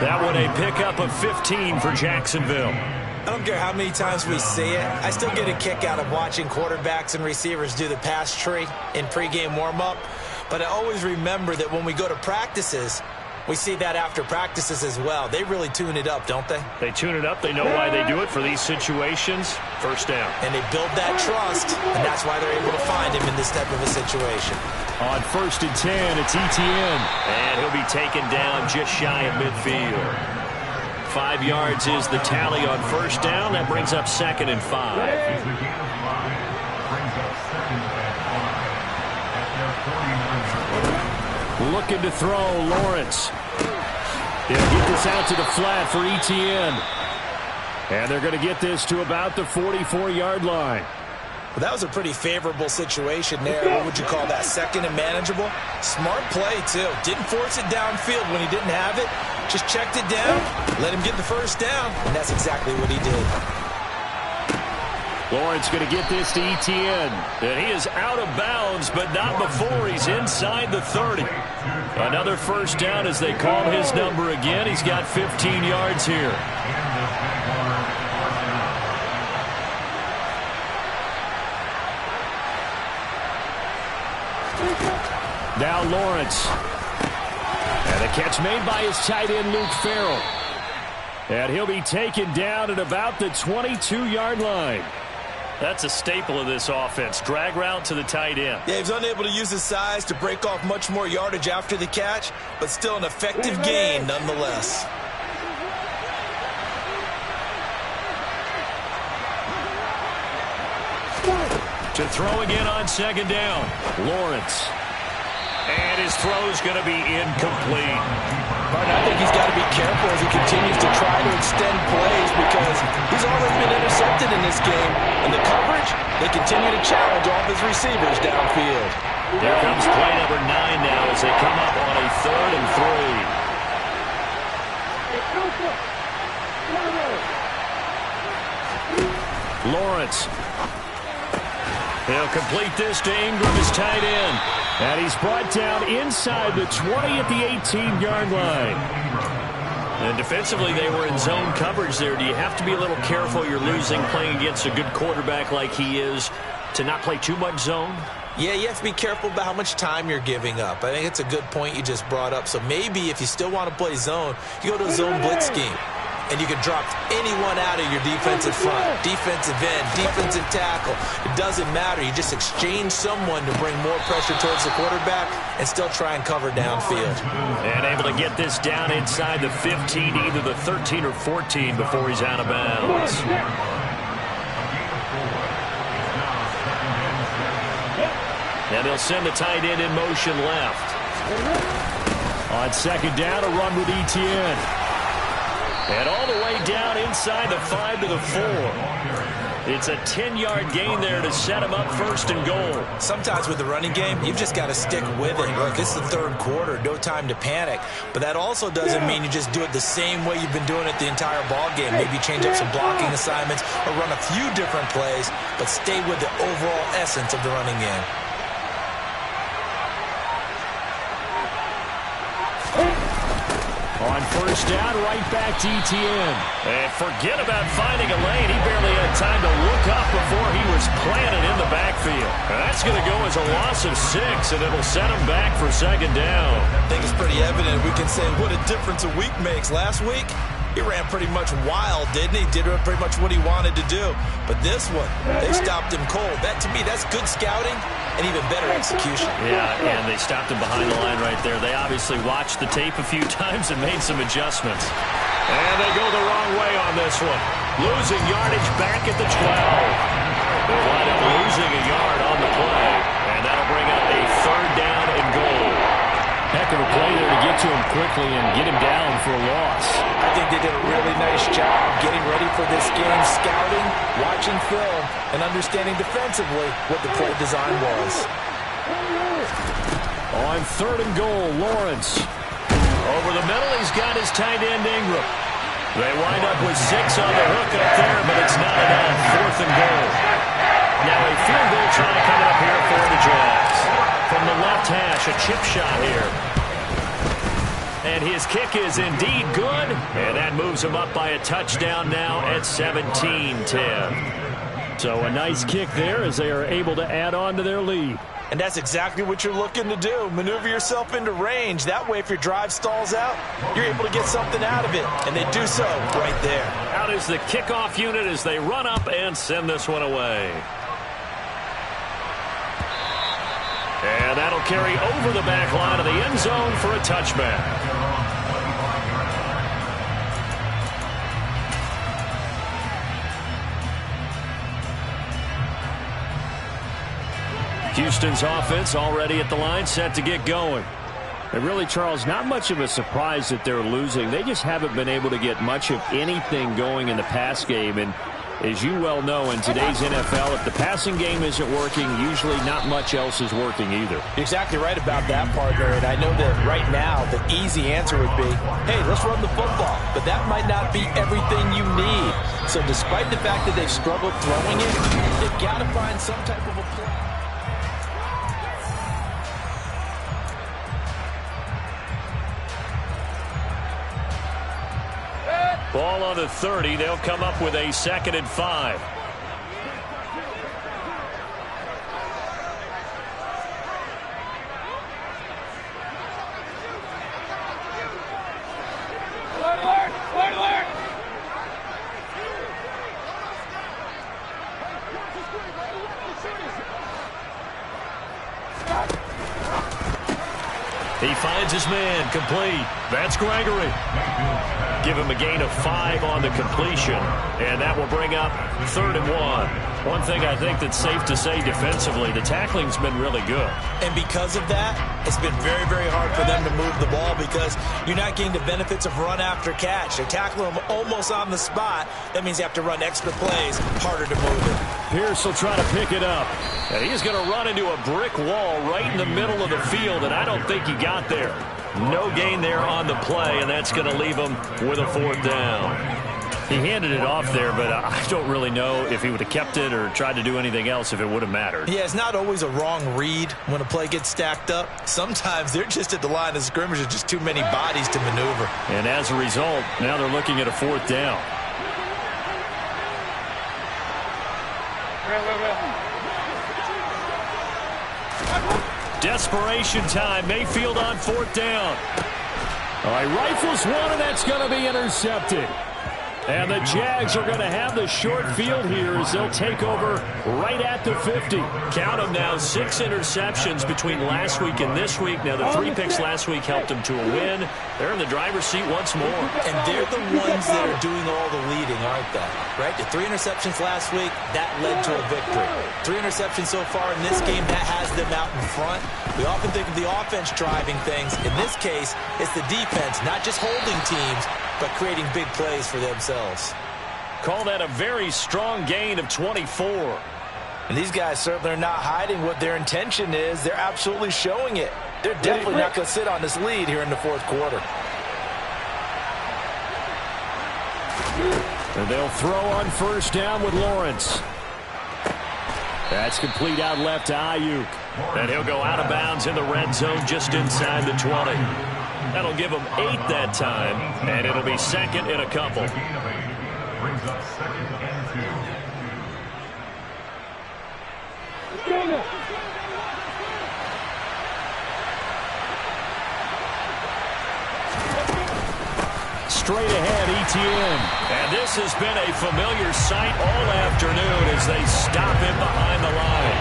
That one a pickup of 15 for Jacksonville. I don't care how many times we see it. I still get a kick out of watching quarterbacks and receivers do the pass tree in pregame warm-up. But I always remember that when we go to practices, we see that after practices as well. They really tune it up, don't they? They tune it up. They know why they do it for these situations. First down. And they build that trust, and that's why they're able to find him in this type of a situation. On 1st and 10, it's ETN. And he'll be taken down just shy of midfield. 5 yards is the tally on first down. That brings up 2nd and 5. Looking to throw, Lawrence. He'll get this out to the flat for ETN. And they're going to get this to about the 44-yard line. Well, that was a pretty favorable situation there. What would you call that? 2nd and manageable? Smart play, too. Didn't force it downfield when he didn't have it. Just checked it down, let him get the first down, and that's exactly what he did. Lawrence going to get this to ETN. And he is out of bounds, but not before he's inside the 30. Another first down as they call his number again. He's got 15 yards here. Now Lawrence. And a catch made by his tight end, Luke Farrell. And he'll be taken down at about the 22-yard line. That's a staple of this offense. Drag route to the tight end. Yeah, he was unable to use his size to break off much more yardage after the catch, but still an effective gain nonetheless. To throw again on second down. Lawrence. And his throw's going to be incomplete. I think he's got to be careful as he continues to try to extend plays because he's already been intercepted in this game. And the coverage, they continue to challenge all of his receivers downfield. Here comes play number 9 now as they come up on a 3rd and 3. Lawrence. He'll complete this to Ingram, his tight end. And he's brought down inside the 20 at the 18-yard line. And defensively, they were in zone coverage there. Do you have to be a little careful? You're losing playing against a good quarterback like he is to not play too much zone? Yeah, you have to be careful about how much time you're giving up. I think it's a good point you just brought up. So maybe if you still want to play zone, you go to a zone blitz scheme. And you can drop anyone out of your defensive front, defensive end, defensive tackle. It doesn't matter. You just exchange someone to bring more pressure towards the quarterback and still try and cover downfield. And able to get this down inside the 15, either the 13 or 14 before he's out of bounds. And they'll send the tight end in motion left. On second down, a run with Etienne. And all the way down inside the 5 to the 4. It's a 10-yard gain there to set him up 1st and goal. Sometimes with the running game, you've just got to stick with it. Look, this is the 3rd quarter, no time to panic. But that also doesn't mean you just do it the same way you've been doing it the entire ball game. Maybe change up some blocking assignments or run a few different plays, but stay with the overall essence of the running game. On 1st down, right back to Etienne. And forget about finding a lane. He barely had time to look up before he was planted in the backfield. That's going to go as a loss of 6, and it'll set him back for 2nd down. I think it's pretty evident. We can say what a difference a week makes. Last week, he ran pretty much wild, didn't he? Did pretty much what he wanted to do. But this one, they stopped him cold. That, to me, that's good scouting and even better execution. Yeah, and they stopped him behind the line right there. They obviously watched the tape a few times and made some adjustments. And they go the wrong way on this one. Losing yardage back at the 12. They wind up losing a yard on the play. And that'll bring up a 3rd down and goal. Heck of a play there to get to him quickly and get him down for a loss. I think they did a really nice job getting ready for this game, scouting, watching film, and understanding defensively what the play design was. On 3rd and goal, Lawrence. Over the middle, he's got his tight end, Ingram. They wind up with 6 on the hook up there, but it's not enough. 4th and goal. Now a field goal try coming up here for the Jags. From the left hash, a chip shot here. And his kick is indeed good. And that moves him up by a touchdown now at 17-10. So a nice kick there as they are able to add on to their lead. And that's exactly what you're looking to do. Maneuver yourself into range. That way, if your drive stalls out, you're able to get something out of it. And they do so right there. Out is the kickoff unit as they run up and send this one away. And that'll carry over the back line of the end zone for a touchback. Houston's offense already at the line, set to get going. And really, Charles, not much of a surprise that they're losing. They just haven't been able to get much of anything going in the pass game. And as you well know, in today's NFL, if the passing game isn't working, usually not much else is working either. You're exactly right about that, partner. And I know that right now the easy answer would be, hey, let's run the football. But that might not be everything you need. So despite the fact that they've struggled throwing it, they've got to find some type of a play. Ball on the 30. They'll come up with a 2nd and 5. finds his man, complete. That's Gregory. Give him a gain of 5 on the completion, and that will bring up 3rd and 1. One thing I think that's safe to say defensively, the tackling's been really good. And because of that, it's been very, very hard for them to move the ball because you're not getting the benefits of run after catch. They're tackling them almost on the spot. That means you have to run extra plays, harder to move it. Pierce will try to pick it up. And he's going to run into a brick wall right in the middle of the field, and I don't think he got there. No gain there on the play, and that's going to leave him with a 4th down. He handed it off there, but I don't really know if he would have kept it or tried to do anything else if it would have mattered. Yeah, it's not always a wrong read when a play gets stacked up. Sometimes they're just at the line of scrimmage with just too many bodies to maneuver. And as a result, now they're looking at a 4th down. Desperation time. Mayfield on 4th down. All right, rifles one, and that's going to be intercepted. And the Jags are going to have the short field here as they'll take over right at the 50. Count them now, 6 interceptions between last week and this week. Now, the 3 picks last week helped them to a win. They're in the driver's seat once more. And they're the ones that are doing all the leading, aren't they? Right? The 3 interceptions last week, that led to a victory. 3 interceptions so far in this game, that has them out in front. We often think of the offense driving things. In this case, it's the defense, not just holding teams, but creating big plays for themselves. Call that a very strong gain of 24. And these guys certainly are not hiding what their intention is. They're absolutely showing it. They're definitely not going to sit on this lead here in the 4th quarter. And they'll throw on 1st down with Lawrence. That's complete out left to Ayuk. And he'll go out of bounds in the red zone just inside the 20. That'll give him 8 that time, and it'll be 2nd and a couple. Brings up 2nd and 2. Straight ahead, Etienne. And this has been a familiar sight all afternoon as they stop him behind the line.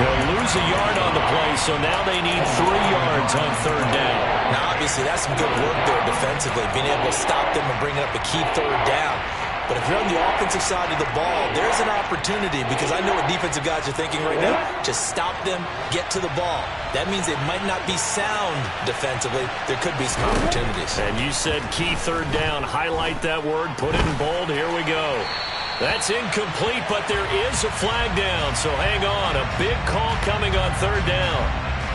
They'll lose a yard on the play, so now they need 3 yards on 3rd down. Now, obviously, that's some good work there defensively, being able to stop them and bring up a key 3rd down. But if you're on the offensive side of the ball, there's an opportunity because I know what defensive guys are thinking right now. Just stop them, get to the ball. That means they might not be sound defensively. There could be some opportunities. And you said key 3rd down. Highlight that word. Put it in bold. Here we go. That's incomplete, but there is a flag down. So hang on. A big call coming on 3rd down.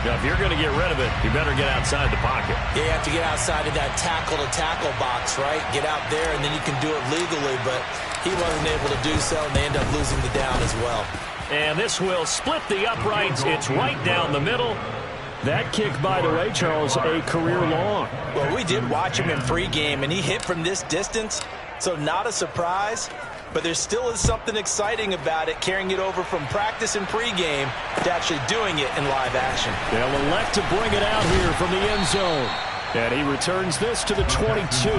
Now, if you're going to get rid of it, you better get outside the pocket. Yeah, you have to get outside of that tackle-to-tackle box, right? Get out there, and then you can do it legally, but he wasn't able to do so, and they end up losing the down as well. And this will split the uprights. It's right down the middle. That kick, by the way, Charles, a career long. Well, we did watch him in pregame, and he hit from this distance, so not a surprise. But there still is something exciting about it, carrying it over from practice and pregame to actually doing it in live action. They'll elect to bring it out here from the end zone. And he returns this to the 22.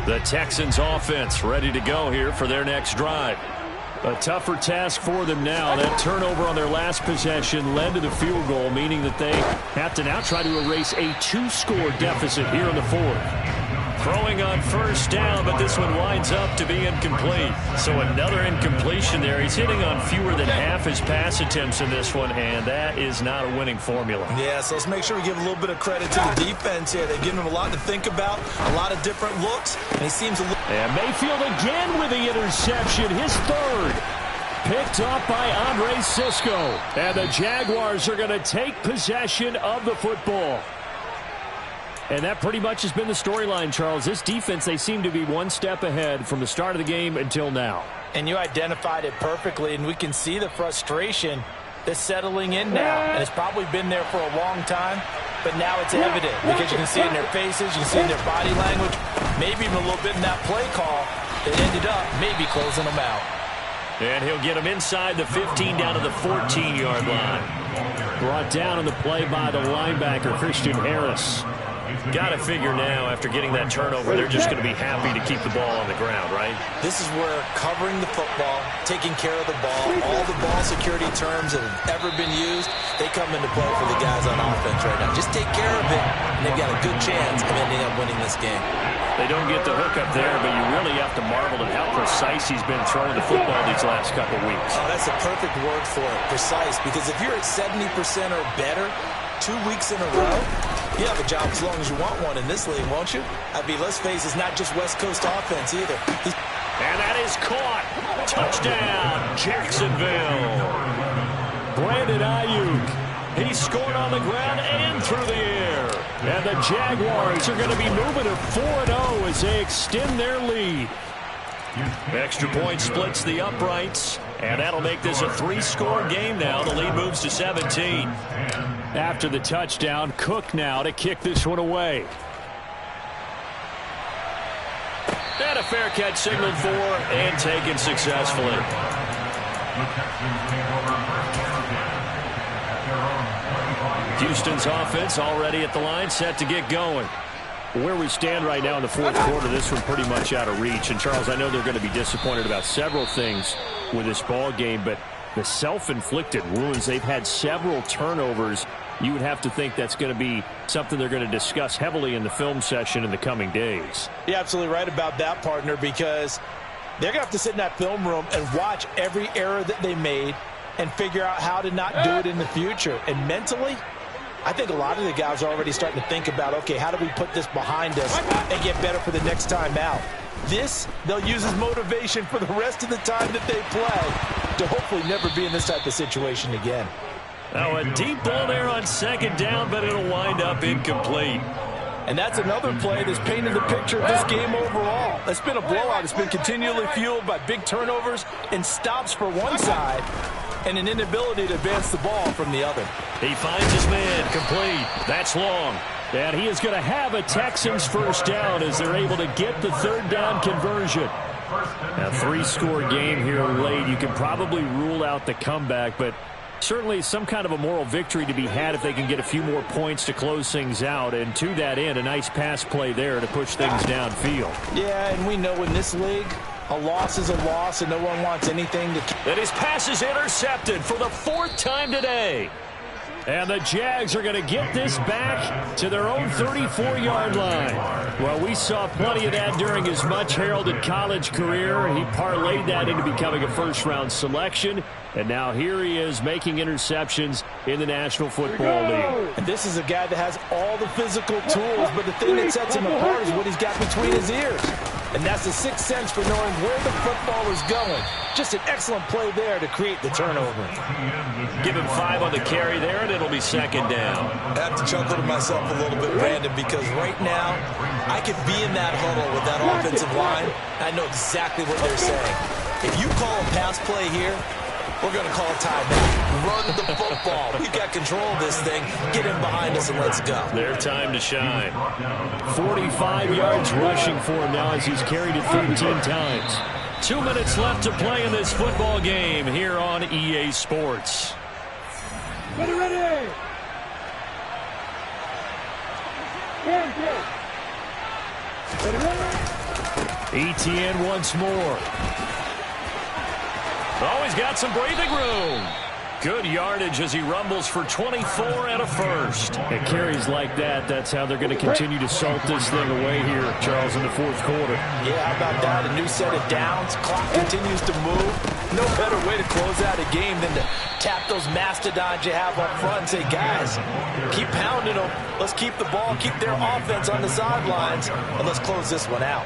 The Texans offense ready to go here for their next drive. A tougher task for them now. That turnover on their last possession led to the field goal, meaning that they have to now try to erase a 2-score deficit here in the 4th. Throwing on 1st down, but this one winds up to be incomplete. So another incompletion there. He's hitting on fewer than half his pass attempts in this one, and that is not a winning formula. Yeah, so let's make sure we give a little bit of credit to the defense here. They've given him a lot to think about, a lot of different looks, and he seems a little... And Mayfield again with the interception, his 3rd. Picked up by Andre Sisco. And the Jaguars are going to take possession of the football. And that pretty much has been the storyline, Charles. This defense, they seem to be one step ahead from the start of the game until now. And you identified it perfectly, and we can see the frustration that's settling in now. And it's probably been there for a long time, but now it's evident because you can see it in their faces, you can see it in their body language, maybe even a little bit in that play call that ended up maybe closing them out. And he'll get him inside the 15 down to the 14-yard line. Brought down on the play by the linebacker, Christian Harris. Got to figure now, after getting that turnover, they're just going to be happy to keep the ball on the ground, right? This is where covering the football, taking care of the ball, all the ball security terms that have ever been used, they come into play for the guys on offense right now. Just take care of it, and they've got a good chance of ending up winning this game. They don't get the hook up there, but you really have to marvel at how precise he's been throwing the football these last couple weeks. Oh, that's a perfect word for it, precise, because if you're at 70% or better 2 weeks in a row, you have a job as long as you want one in this league, won't you? I mean, let's face it, it's not just West Coast offense either. And that is caught. Touchdown, Jacksonville. Brandon Ayuk. He scored on the ground and through the air. And the Jaguars are going to be moving to 4-0 as they extend their lead. Extra point splits the uprights, and that'll make this a 3-score game now. The lead moves to 17. After the touchdown, Cook now to kick this one away. And a fair catch signaled for and taken successfully. Houston's offense already at the line, set to get going. Where we stand right now in the fourth quarter, this one pretty much out of reach. And, Charles, I know they're going to be disappointed about several things with this ball game, but the self-inflicted wounds, they've had several turnovers. You would have to think that's going to be something they're going to discuss heavily in the film session in the coming days. You're absolutely right about that, partner, because they're going to have to sit in that film room and watch every error that they made and figure out how to not do it in the future. And mentally, I think a lot of the guys are already starting to think about, okay, how do we put this behind us and get better for the next time out? This, they'll use as motivation for the rest of the time that they play to hopefully never be in this type of situation again. Now, a deep ball there on second down, but it'll wind up incomplete. And that's another play that's painted the picture of this game overall. It's been a blowout. It's been continually fueled by big turnovers and stops for one side and an inability to advance the ball from the other. He finds his man, complete. That's long. And he is going to have a Texans first down as they're able to get the third down conversion. A 3-score game here late. You can probably rule out the comeback, but certainly some kind of a moral victory to be had if they can get a few more points to close things out. And to that end, a nice pass play there to push things downfield. Yeah, and we know in this league, a loss is a loss, and no one wants anything to... And his pass is intercepted for the 4th time today. And the Jags are going to get this back to their own 34-yard line. Well, we saw plenty of that during his much-heralded college career. He parlayed that into becoming a first-round selection. And now here he is making interceptions in the National Football League. And this is a guy that has all the physical tools, but the thing that sets him apart is what he's got between his ears. And that's the sixth sense for knowing where the football is going. Just an excellent play there to create the turnover. Give him 5 on the carry there, and it'll be second down. I have to chuckle to myself a little bit, Brandon, because right now I could be in that huddle with that offensive line. I know exactly what they're saying. If you call a pass play here, we're going to call a timeout. Run the football. We've got control of this thing. Get him behind us and let's go. Their time to shine. 45 yards rushing for him now as he's carried it 13 times. 2 minutes left to play in this football game here on EA Sports. Ready, ready. ETN once more. Oh, he's got some breathing room. Good yardage as he rumbles for 24 and a first. At carries like that, that's how they're going to continue to salt this thing away here, Charles, in the fourth quarter. Yeah, how about that? A new set of downs. Clock continues to move. No better way to close out a game than to tap those mastodons you have up front and say, guys, keep pounding them. Let's keep the ball, keep their offense on the sidelines, and let's close this one out.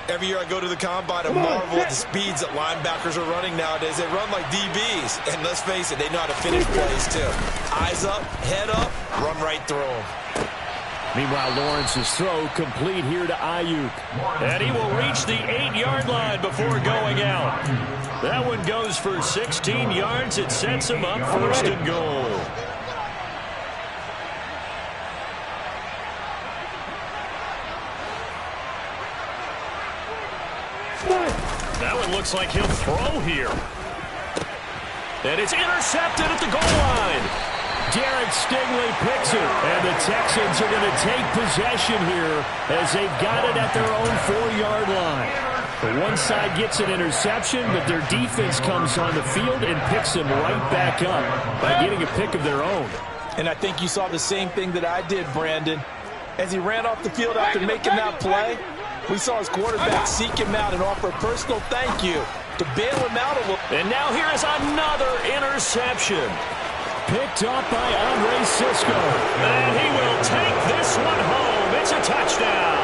Every year I go to the combine and marvel at the speeds that linebackers are running nowadays. They run like DBs. And let's face it, they know how to finish plays too. Eyes up, head up, run right through them. Meanwhile, Lawrence's throw complete here to Ayuk. And he will reach the 8-yard line before going out. That one goes for 16 yards. It sets him up first and goal. That one it looks like he'll throw here. And it's intercepted at the goal line. Derek Stingley picks it, and the Texans are going to take possession here as they've got it at their own 4-yard line. The one side gets an interception, but their defense comes on the field and picks them right back up by getting a pick of their own. And I think you saw the same thing that I did, Brandon. As he ran off the field after making that play, we saw his quarterback seek him out and offer a personal thank you to bail him out a little. And now here is another interception. Picked up by Andre Cisco. And he will take this one home. It's a touchdown.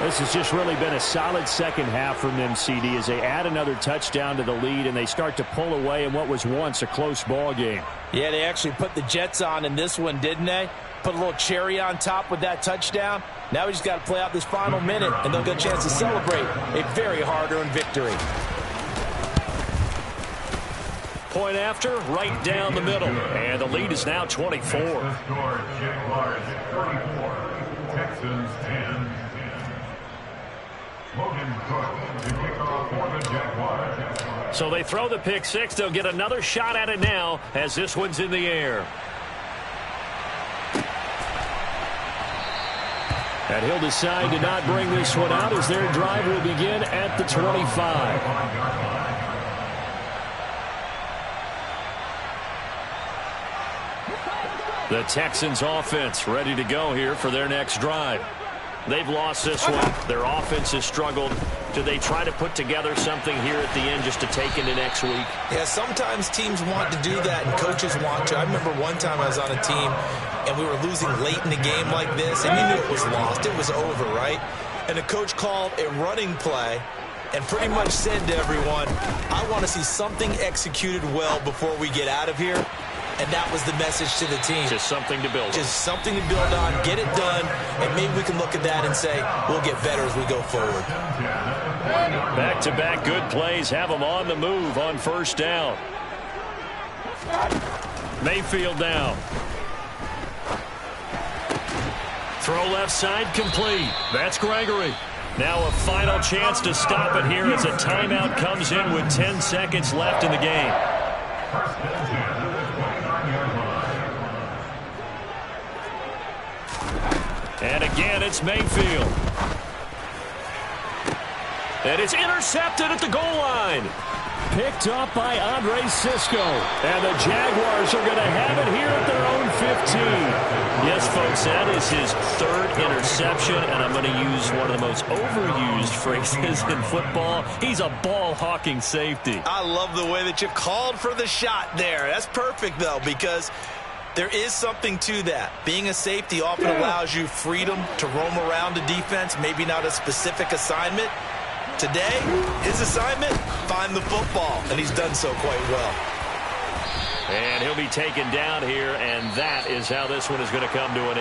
This has just really been a solid second half from them, CD, as they add another touchdown to the lead and they start to pull away in what was once a close ball game. Yeah, they actually put the Jets on in this one, didn't they? Put a little cherry on top with that touchdown. Now we just got to play out this final minute, and they'll get a chance to celebrate a very hard-earned victory. Point after, right down the middle. And the lead is now 24. Jaguars 34, Texans 10. Logan Cook to kick off for the Jaguars. So they throw the pick six. They'll get another shot at it now as this one's in the air. And he'll decide to not bring this one out as their drive will begin at the 25. The Texans offense ready to go here for their next drive. They've lost this one. Their offense has struggled. Do they try to put together something here at the end just to take into next week? Yeah, sometimes teams want to do that and coaches want to. I remember one time I was on a team and we were losing late in the game like this, and you knew it was lost. It was over, right? And the coach called a running play and pretty much said to everyone, I want to see something executed well before we get out of here. And that was the message to the team. Just something to build on. Just something to build on, get it done, and maybe we can look at that and say, we'll get better as we go forward. Back-to-back good plays have them on the move on first down. Mayfield down. Throw left side complete. That's Gregory. Now a final chance to stop it here as a timeout comes in with 10 seconds left in the game. And again, it's Mayfield. And it's intercepted at the goal line. Picked up by Andre Cisco. And the Jaguars are going to have it here at their own 15. Yes, folks, that is his third interception. And I'm going to use one of the most overused phrases in football. He's a ball-hawking safety. I love the way that you called for the shot there. That's perfect, though, because there is something to that. Being a safety often allows you freedom to roam around the defense, maybe not a specific assignment. Today, his assignment, find the football, and he's done so quite well. And he'll be taken down here, and that is how this one is going to come to an end.